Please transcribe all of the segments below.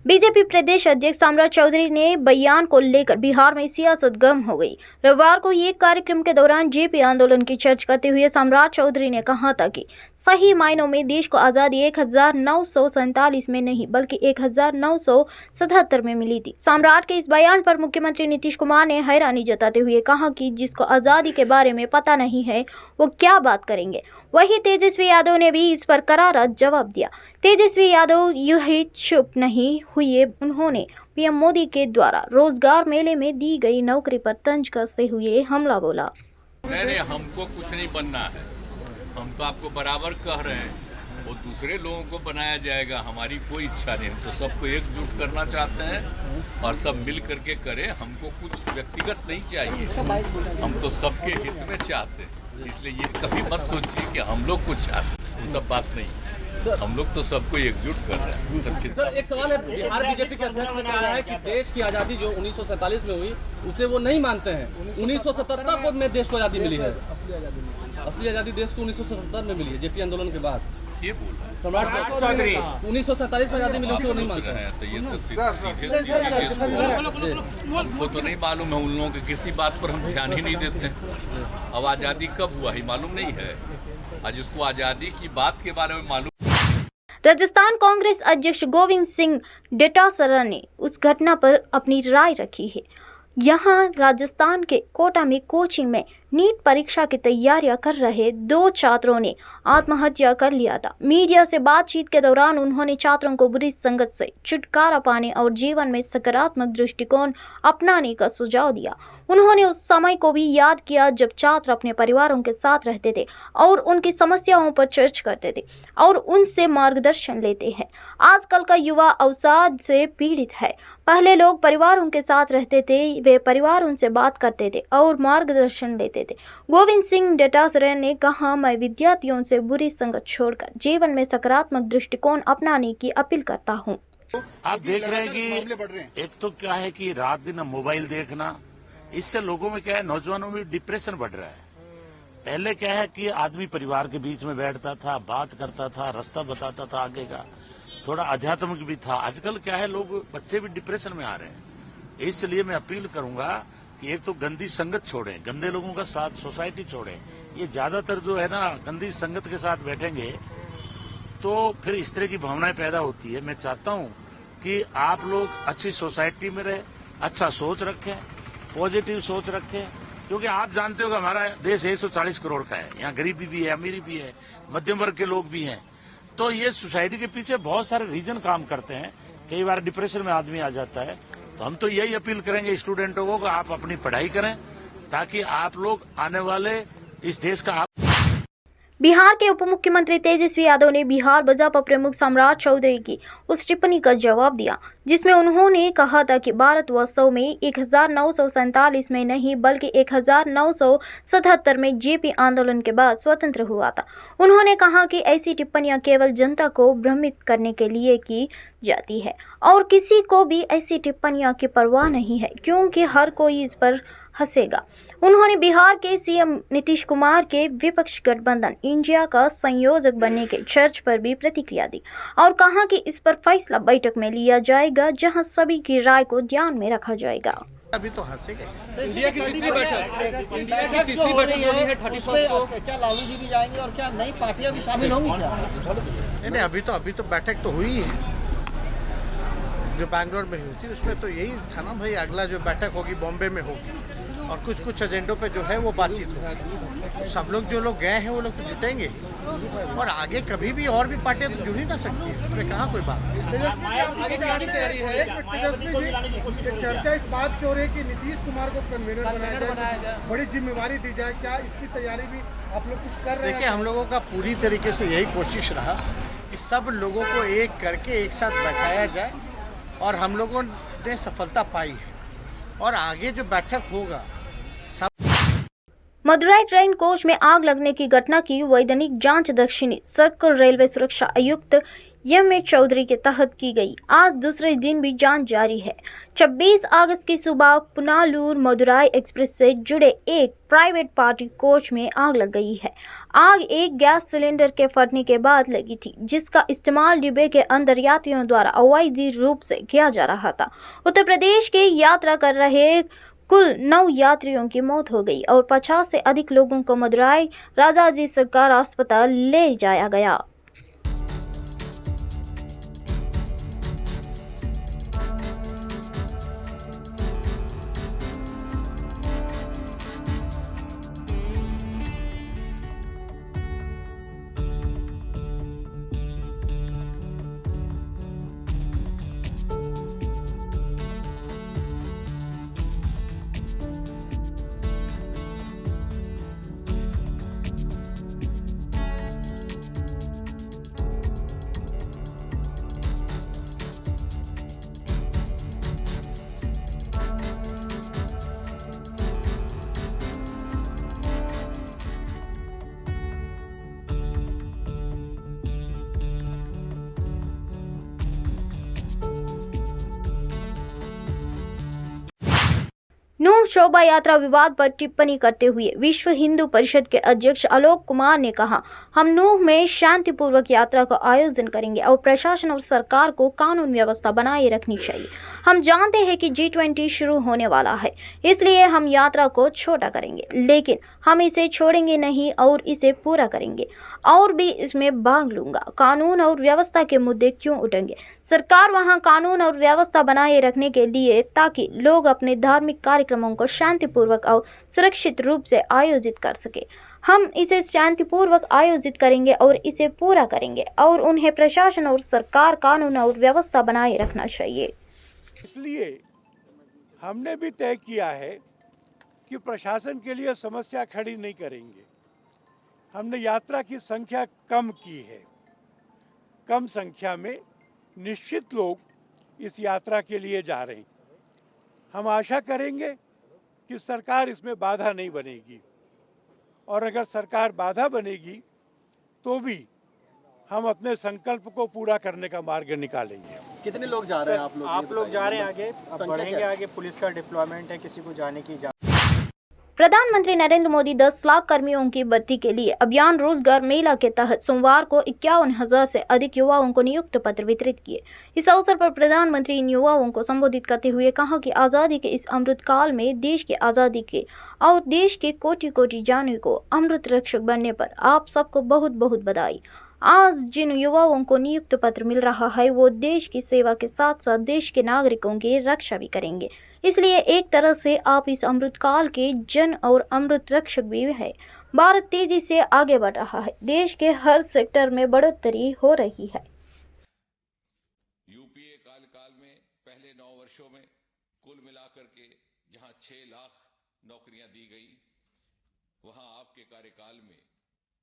BJP प्रदेश अध्यक्ष सम्राट चौधरी ने बयान को लेकर बिहार में सियासत गर्म हो गई। रविवार को एक कार्यक्रम के दौरान जेपी आंदोलन की चर्चा करते हुए सम्राट चौधरी ने कहा था कि सही मायनों में देश को आज़ादी 1947 में नहीं बल्कि 1977 में मिली थी। सम्राट के इस बयान पर मुख्यमंत्री नीतीश कुमार ने हैरानी जताते हुए कहा कि जिसको आज़ादी के बारे में पता नहीं है वो क्या बात करेंगे। वहीं तेजस्वी यादव ने भी इस पर करारा जवाब दिया। तेजस्वी यादव यही चुप नहीं हुए, उन्होंने पीएम मोदी के द्वारा रोजगार मेले में दी गई नौकरी पर तंज कसते हुए हमला बोला। नहीं, हमको कुछ नहीं बनना है। हम तो आपको बराबर कह रहे हैं, वो दूसरे लोगों को बनाया जाएगा, हमारी कोई इच्छा नहीं। हम तो सबको एकजुट करना चाहते हैं और सब मिल करके करें। हमको कुछ व्यक्तिगत नहीं चाहिए, हम तो सबके हित में चाहते हैं। इसलिए ये कभी मत सोचिए कि हम लोग कुछ चाहते हैं, वो सब बात नहीं। हम लोग तो सबको एकजुट कर रहे हैं। सर, एक सवाल है, बिहार बीजेपी के अध्यक्ष ने कहा है कि देश की आज़ादी जो 1947 में हुई उसे वो नहीं मानते हैं। 1977 में देश को आज़ादी मिली है। असली आज़ादी देश को 1977 में मिली है, जेपी आंदोलन के बाद। ये बोल रहा है सम्राट चौधरी 1947 में आज़ादी मिली, उसे वो नहीं मानते हैं। तो ये तो सीधे हमको तो नहीं मालूम है। उन लोगों के किसी बात पर हम ध्यान ही नहीं देते। अब आज़ादी कब हुआ ही मालूम नहीं है। आज उसको आज़ादी की बात के बारे में मालूम। राजस्थान कांग्रेस अध्यक्ष गोविंद सिंह डोटासरा ने उस घटना पर अपनी राय रखी है। यहाँ राजस्थान के कोटा में कोचिंग में नीट परीक्षा की तैयारियां कर रहे 2 छात्रों ने आत्महत्या कर लिया था। मीडिया से बातचीत के दौरान उन्होंने छात्रों को बुरी संगत से छुटकारा पाने और जीवन में सकारात्मक दृष्टिकोण अपनाने का सुझाव दिया। उन्होंने उस समय को भी याद किया जब छात्र अपने परिवारों के साथ रहते थे और उनकी समस्याओं पर चर्चा करते थे और उनसे मार्गदर्शन लेते हैं। आजकल का युवा अवसाद से पीड़ित है। पहले लोग परिवारों के साथ रहते थे, वे परिवार उनसे बात करते थे और मार्गदर्शन लेते थे। गोविंद सिंह डोटासरा ने कहा, मैं विद्यार्थियों से बुरी संगत छोड़कर जीवन में सकारात्मक दृष्टिकोण अपनाने की अपील करता हूं। आप देख रहे हैं कि एक तो क्या है कि रात दिन मोबाइल देखना, इससे लोगों में क्या है, नौजवानों में डिप्रेशन बढ़ रहा है। पहले क्या है कि आदमी परिवार के बीच में बैठता था, बात करता था, रास्ता बताता था आगे का, थोड़ा आध्यात्मिक भी था। आजकल क्या है, लोग बच्चे भी डिप्रेशन में आ रहे हैं। इसलिए मैं अपील करूंगा कि एक तो गंदी संगत छोड़ें, गंदे लोगों का साथ सोसाइटी छोड़ें। ये ज्यादातर जो है ना, गंदी संगत के साथ बैठेंगे तो फिर इस तरह की भावनाएं पैदा होती है। मैं चाहता हूं कि आप लोग अच्छी सोसाइटी में रहे, अच्छा सोच रखें, पॉजिटिव सोच रखें, क्योंकि आप जानते हो कि हमारा देश 140 करोड़ का है। यहाँ गरीबी भी है, अमीरी भी है, मध्यम वर्ग के लोग भी हैं। तो ये सोसाइटी के पीछे बहुत सारे रीजन काम करते हैं। कई बार डिप्रेशन में आदमी आ जाता है। तो हम तो यही अपील करेंगे स्टूडेंटों को कि आप अपनी पढ़ाई करें ताकि आप लोग आने वाले इस देश का बिहार के उप मुख्यमंत्री तेजस्वी यादव ने बिहार भाजपा प्रमुख सम्राट चौधरी की उस टिप्पणी का जवाब दिया जिसमें उन्होंने कहा था कि भारत वास्तव में 1947 में नहीं बल्कि 1977 में जेपी आंदोलन के बाद स्वतंत्र हुआ था। उन्होंने कहा कि ऐसी टिप्पणियां केवल जनता को भ्रमित करने के लिए की जाती है और किसी को भी ऐसी टिप्पणियां की परवाह नहीं है क्योंकि हर कोई इस पर हंसेगा। उन्होंने बिहार के सीएम नीतीश कुमार के विपक्ष गठबंधन इंडिया का संयोजक बनने के चर्च पर भी प्रतिक्रिया दी और कहा कि इस पर फैसला बैठक में लिया जाएगा जहां सभी की राय को ध्यान में रखा जाएगा। अभी तो हंसेंगे। इंडिया की तीसरी बैठक होनी है 31 को। क्या लालू जी भी जाएंगे और क्या नई पार्टियां भी शामिल होंगी क्या? नहीं, अभी तो बैठक तो हुई है जो बैंगलोर में हुई थी। उसमें तो यही था ना भाई, अगला जो बैठक होगी बॉम्बे में होगी और कुछ एजेंडों पे जो है वो बातचीत होगी। तो सब लोग जो लोग गए हैं वो लोग तो जुटेंगे और आगे कभी भी और भी पार्टियां तो जुड़ ही ना सकती है, उसमें कहाँ कोई बात है। चर्चा इस बात की हो रही है कि नीतीश कुमार को कन्वीनर बनाया जाए, बड़ी जिम्मेवारी दी जाए, क्या इसकी तैयारी भी आप लोग कुछ कर रहे हैं? देखिए, हम लोगों का पूरी तरीके से यही कोशिश रहा कि सब लोगों को एक करके एक साथ बैठाया जाए और हम लोगों ने सफलता पाई है और आगे जो बैठक होगा सब। मदुरई ट्रेन कोच में आग लगने की घटना की वैधानिक जांच दक्षिणी सर्कल रेलवे सुरक्षा आयुक्त एम चौधरी के तहत की गई। आज दूसरे दिन भी जांच जारी है। 26 अगस्त की सुबह पुनालूर मदुराई एक्सप्रेस से जुड़े एक प्राइवेट पार्टी कोच में आग लग गई है। आग एक गैस सिलेंडर के फटने के बाद लगी थी, जिसका इस्तेमाल डिब्बे के अंदर यात्रियों द्वारा अवैध रूप से किया जा रहा था। उत्तर प्रदेश की यात्रा कर रहे कुल 9 यात्रियों की मौत हो गई और 50 से अधिक लोगों को मदुराई राजाजी सरकार अस्पताल ले जाया गया। नूह शोभा यात्रा विवाद पर टिप्पणी करते हुए विश्व हिंदू परिषद के अध्यक्ष आलोक कुमार ने कहा, हम नूह में शांतिपूर्वक यात्रा का आयोजन करेंगे और प्रशासन और सरकार को कानून व्यवस्था बनाए रखनी चाहिए। हम जानते हैं कि G20 शुरू होने वाला है, इसलिए हम यात्रा को छोटा करेंगे, लेकिन हम इसे छोड़ेंगे नहीं और इसे पूरा करेंगे और भी इसमें भाग लूंगा। कानून और व्यवस्था के मुद्दे क्यों उठेंगे? सरकार वहां कानून और व्यवस्था बनाए रखने के लिए, ताकि लोग अपने धार्मिक कार्यक्रमों को शांतिपूर्वक और सुरक्षित रूप से आयोजित कर सके। हम इसे शांतिपूर्वक आयोजित करेंगे और इसे पूरा करेंगे और उन्हें प्रशासन और सरकार कानून और व्यवस्था बनाए रखना चाहिए। इसलिए हमने भी तय किया है कि प्रशासन के लिए समस्या खड़ी नहीं करेंगे। हमने यात्रा की संख्या कम की है। कम संख्या में निश्चित लोग इस यात्रा के लिए जा रहे हैं। हम आशा करेंगे कि सरकार इसमें बाधा नहीं बनेगी, और अगर सरकार बाधा बनेगी तो भी हम अपने संकल्प को पूरा करने का मार्ग निकालेंगे। कितने लोग जा रहे हैं आप लोग? आप लोग जा रहे हैं आगे, अब बढ़ेंगे आगे। पुलिस का डिप्लॉयमेंट है, किसी को जाने की इजाजत। प्रधानमंत्री नरेंद्र मोदी 10 लाख कर्मियों की भर्ती के लिए अभियान रोजगार मेला के तहत सोमवार को 51,000 से अधिक युवाओं को नियुक्ति पत्र वितरित किए। इस अवसर पर प्रधानमंत्री इन युवाओं को संबोधित करते हुए कहा कि आज़ादी के इस अमृत काल में देश की आज़ादी के और देश के कोटि कोटि जानों को अमृत रक्षक बनने पर आप सबको बहुत बहुत बधाई। आज जिन युवाओं को नियुक्ति पत्र मिल रहा है, वो देश की सेवा के साथ साथ देश के नागरिकों की रक्षा भी करेंगे। इसलिए एक तरह से आप इस अमृत काल के जन और अमृत रक्षक भी है। भारत तेजी से आगे बढ़ रहा है। देश के हर सेक्टर में बढ़ोतरी हो रही है। यूपीए काल में पहले 9 वर्षों में कुल मिलाकर के जहां 6 लाख नौकरियां दी गई, वहां आपके कार्यकाल में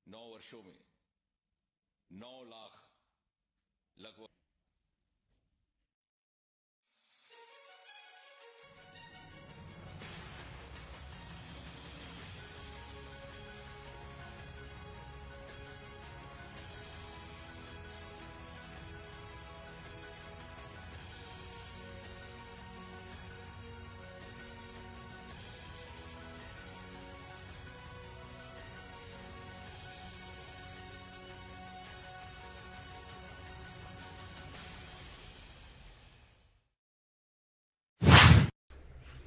9 वर्षों में 9 लाख लगभग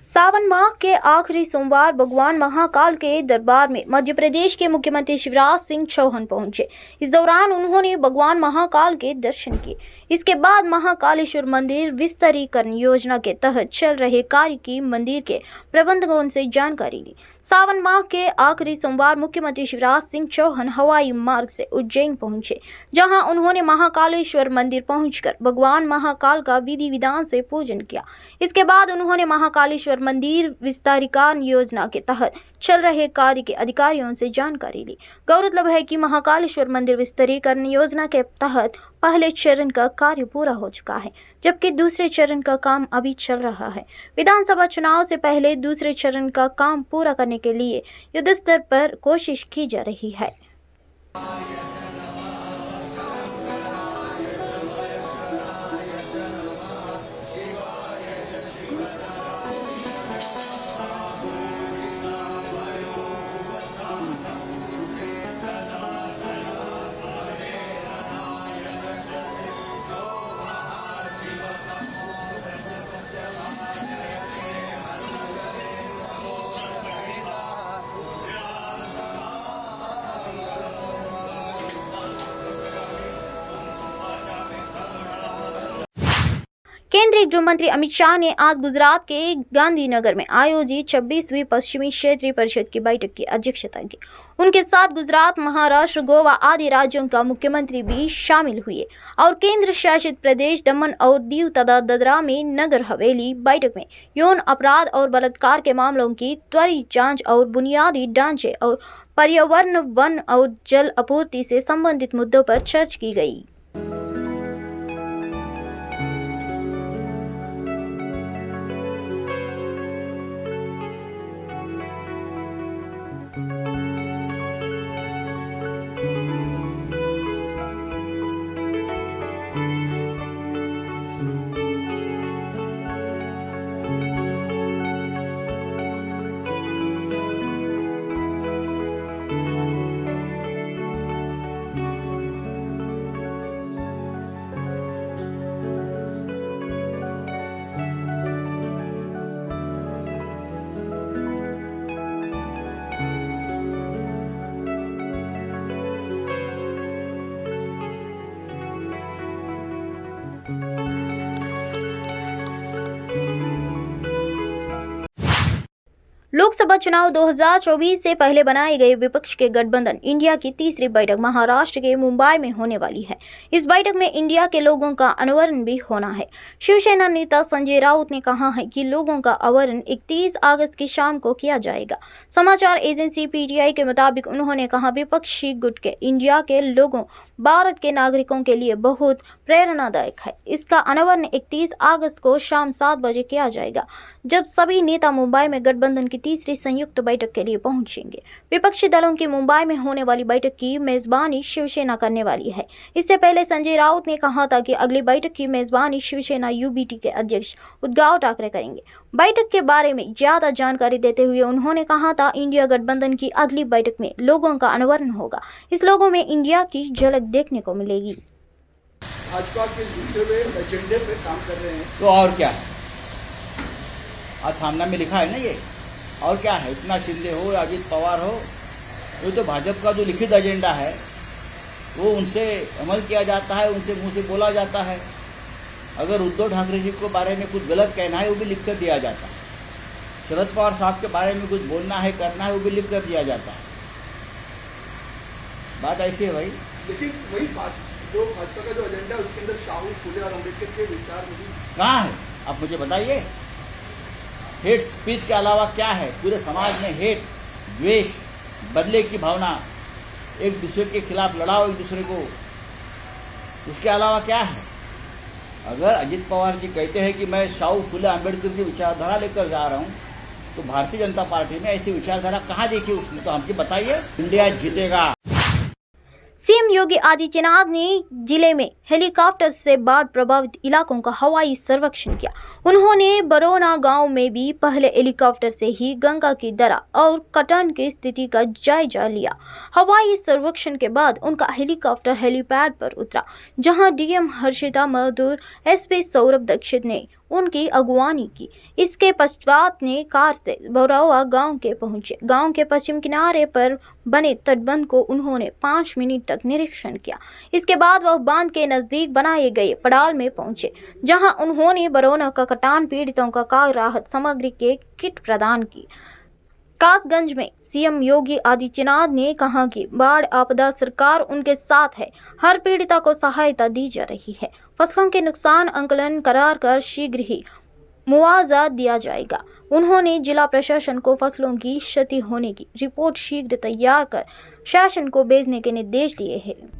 सावन माह के आखिरी सोमवार भगवान महाकाल के दरबार में मध्य प्रदेश के मुख्यमंत्री शिवराज सिंह चौहान पहुंचे। इस दौरान उन्होंने भगवान महाकाल के दर्शन किए। इसके बाद महाकालेश्वर मंदिर विस्तारीकरण योजना के तहत चल रहे कार्य की मंदिर के प्रबंधकों से जानकारी ली। सावन माह के आखिरी सोमवार मुख्यमंत्री शिवराज सिंह चौहान हवाई मार्ग से उज्जैन पहुंचे, जहां उन्होंने महाकालेश्वर मंदिर पहुंचकर भगवान महाकाल का विधि विधान से पूजन किया। इसके बाद उन्होंने महाकालेश्वर मंदिर विस्तारीकरण योजना के तहत चल रहे कार्य के अधिकारियों से जानकारी ली। गौरतलब है कि महाकालेश्वर मंदिर विस्तारीकरण योजना के तहत पहले चरण का कार्य पूरा हो चुका है, जबकि दूसरे चरण का काम अभी चल रहा है। विधानसभा चुनाव से पहले दूसरे चरण का काम पूरा करने के लिए युद्ध स्तर पर कोशिश की जा रही है। केंद्रीय गृह मंत्री अमित शाह ने आज गुजरात के गांधीनगर में आयोजित 26वीं पश्चिमी क्षेत्रीय परिषद की बैठक की अध्यक्षता की। उनके साथ गुजरात, महाराष्ट्र, गोवा आदि राज्यों का मुख्यमंत्री भी शामिल हुए और केंद्र शासित प्रदेश दमन और दीव तथा दादरा में नगर हवेली बैठक में यौन अपराध और बलात्कार के मामलों की त्वरित जांच और बुनियादी ढांचे और पर्यावरण, वन और जल आपूर्ति से संबंधित मुद्दों पर चर्चा की गई। लोकसभा चुनाव 2024 से पहले बनाए गए विपक्ष के गठबंधन इंडिया की तीसरी बैठक महाराष्ट्र के मुंबई में होने वाली है। इस बैठक में इंडिया के लोगों का अनावरण भी होना है। शिवसेना नेता संजय राउत ने कहा है कि लोगों का अनावरण 31 अगस्त की शाम को किया जाएगा। समाचार एजेंसी पीटीआई के मुताबिक उन्होंने कहा, विपक्षी गुट के इंडिया के लोगों भारत के नागरिकों के लिए बहुत प्रेरणादायक है। इसका अनावरण 31 अगस्त को शाम 7 बजे किया जाएगा, जब सभी नेता मुंबई में गठबंधन की तीसरी संयुक्त बैठक के लिए पहुंचेंगे। विपक्षी दलों की मुंबई में होने वाली बैठक की मेजबानी शिवसेना करने वाली है। इससे पहले संजय राउत ने कहा था कि अगली बैठक की मेजबानी शिवसेना यूबीटी के अध्यक्ष उद्धव ठाकरे करेंगे। बैठक के बारे में ज्यादा जानकारी देते हुए उन्होंने कहा था, इंडिया गठबंधन की अगली बैठक में लोगों का अनावरण होगा। इस लोगों में इंडिया की झलक देखने को मिलेगी। भाजपा के दूसरे एजेंडे पे काम कर रहे हैं तो और क्या है, आज सामने में लिखा है ना, ये और क्या है। इतना शिंदे हो, अजित पवार हो, ये तो भाजपा का जो लिखित एजेंडा है वो उनसे अमल किया जाता है, उनसे मुंह से बोला जाता है। अगर उद्धव ठाकरे जी को बारे में कुछ गलत कहना है वो भी लिख कर दिया जाता है। शरद पवार साहब के बारे में कुछ बोलना है, करना है, वो भी लिख कर दिया जाता है। बात ऐसी है भाई। लेकिन वही जो भाजपा का जो एजेंडा है उसके अंदर शाहू, फुले और अम्बेडकर के विचार नहीं कहाँ है, आप मुझे बताइए। हेट स्पीच के अलावा क्या है? पूरे समाज में हेट, द्वेष, बदले की भावना, एक दूसरे के खिलाफ लड़ाओ एक दूसरे को, उसके अलावा क्या है? अगर अजित पवार जी कहते हैं कि मैं शाहू, फुले, अम्बेडकर की विचारधारा लेकर जा रहा हूं, तो भारतीय जनता पार्टी में ऐसी विचारधारा कहाँ देखी उसने? तो हमको बताइए। इंडिया जीतेगा। सीएम योगी आदित्यनाथ ने जिले में हेलीकॉप्टर से बाढ़ प्रभावित इलाकों का हवाई सर्वेक्षण किया। उन्होंने बरौना गांव में भी पहले हेलीकॉप्टर से ही गंगा की दरा और कटान की स्थिति का जायजा लिया। हवाई सर्वेक्षण के बाद उनका हेलीकॉप्टर हेलीपैड पर उतरा, जहां डीएम हर्षिता मधुर, एसपी सौरभ दीक्षित ने उनकी अगुवानी की। इसके पश्चात ने कार से बरौआ गांव के पहुंचे। गांव के पश्चिम किनारे पर बने तटबंध को उन्होंने 5 मिनट तक निरीक्षण किया। इसके बाद वह बांध के नजदीक बनाए गए पड़ाल में पहुंचे, जहां उन्होंने बरौना का कटान पीड़ितों का राहत सामग्री के किट प्रदान की। कासगंज में सीएम योगी आदित्यनाथ ने कहा कि बाढ़ आपदा सरकार उनके साथ है, हर पीड़िता को सहायता दी जा रही है। फसलों के नुकसान आंकलन करार कर शीघ्र ही मुआवजा दिया जाएगा। उन्होंने जिला प्रशासन को फसलों की क्षति होने की रिपोर्ट शीघ्र तैयार कर शासन को भेजने के निर्देश दिए हैं।